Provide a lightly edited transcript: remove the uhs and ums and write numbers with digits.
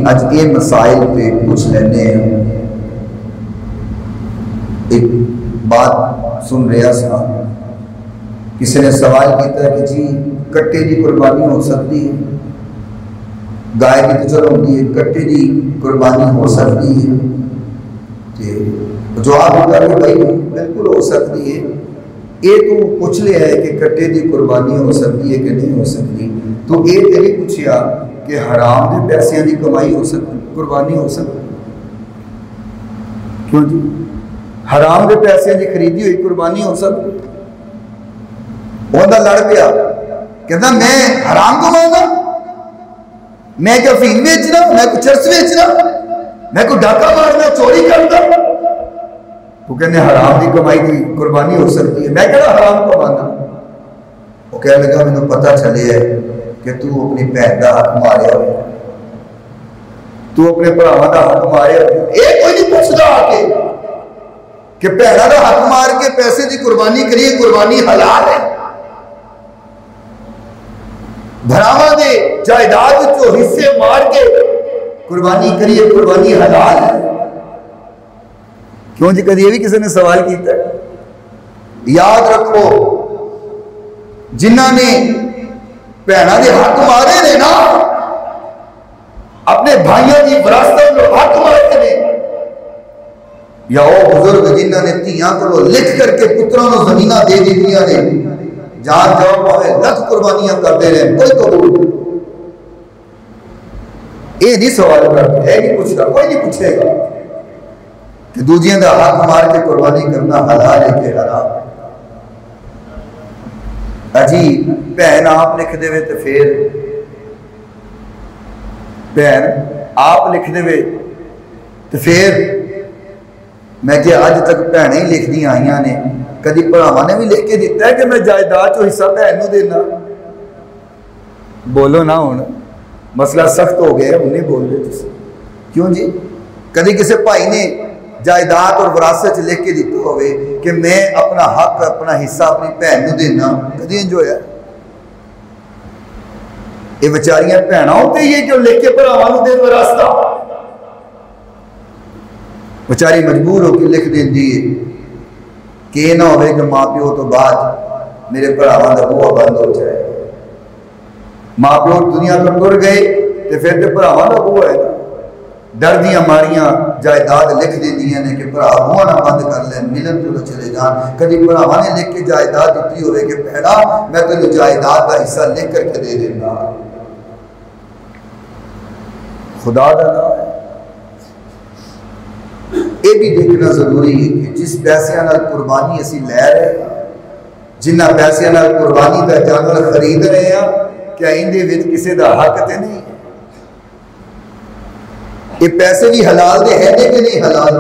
अज ये मसाइल पे पूछ लेने। एक बात सुन रहा था, किसी ने सवाल किया कि जी कट्टे की कुर्बानी हो सकती है, गाय की तो चलो होती है, कट्टे की कुर्बानी हो सकती है? जवाब दिता कि भाई बिल्कुल हो सकती है। ये तू पूछ लिया है कि कट्टे की कुर्बानी हो सकती है कि नहीं हो सकती, तो ये तेरी पूछिया कि हराम के पैसों की कमाई हो सकती, कुर्बानी हो सकती? क्यों जी? हराम के पैसों की खरीदी हुई कुर्बानी हो सकती? बंदा लड़ पिया, कहता मैं हराम कमाऊंगा, मैं क्या अफीम बेचना, मैं को चरस बेचना, मैं को डाका मारना, चोरी करना? वो कहने हराम की कमाई की कुर्बानी हो सकती है, मैं कहना हराम कमाना। वो कह लगा मैंने पता चले है कि तू अपनी भैन का हक मारिया, तू अपने भरावां का हक मारिया। ये कोई नहीं पूछता आके कि भैनों का हक मार के पैसे की कुर्बानी करिए, कुर्बानी हलाल है? भरावां दे जायदाद चो हिस्से मार के कुर्बानी करिए, कुर्बानी हलाल है? क्यों जी? कभी ये भी किसी ने सवाल किया? याद रखो, जिन्होंने भैनों के हक मारे ने ना, अपने भाइयों की विरासत को हक मारे ने, या वो बुजुर्ग जिन्होंने धियां को लिख करके पुत्रों को जमीन दे दी ने, जान जाओ भावे लख कुर्बानियां करते रहे, कोई कबूल ये नहीं सवाल करते, ये नहीं पूछता, कोई नहीं पूछेगा कि दूजियों का हक मार के कुर्बानी करना हलाल है कि हराम? अजी भैन आप लिख दे तो फिर भैन आप लिख दे तो फिर मैं कि अज तक भैन ही लिखदी आई ने, कभी भरावां ने भी लिख के दिता है कि मैं जायदाद चो हिस्सा भैन को देना? बोलो ना, हुण मसला सख्त हो गया, उन्हें बोल रहे तुम क्यों जी? कभी किसी भाई ने जायदाद और विरासत लिख के दिता हो कि मैं अपना हक अपना हिस्सा अपनी भैन को देना? कभी इंज होया? ये बेचारियां भैनां होते ही है कि लिख के भरावां को दे विरासत, बेचारी मजबूर होकर लिख देती है कि ना हो कि माँ प्यो तो बाद मेरे भरावां का बूहा बंद हो जाए। माँ प्यो दुनिया को टुर गए तो फिर तो भरावां का बूहा है ना, डर दियां मारियां जायदाद लिख देंदियां ने कि भरा बूहा ना बंद कर लें, मिलन तो चले जान। कभी भरावां ने लिख के जायदाद दी हो कि भैड़ा मैं तेन जायदाद का हिस्सा लिख करके दे देना। खुदा का नाम है। ये भी देखना जरूरी है कि जिस पैसों नाल कुर्बानी असी लै रहे हैं, जिन्ना पैसों नाल कुर्बानी का जानवर खरीद रहे हैं, क्या इहदे विच किसी का हक तो नहीं है? ये पैसे भी हलाल दे है कि नहीं हलाल?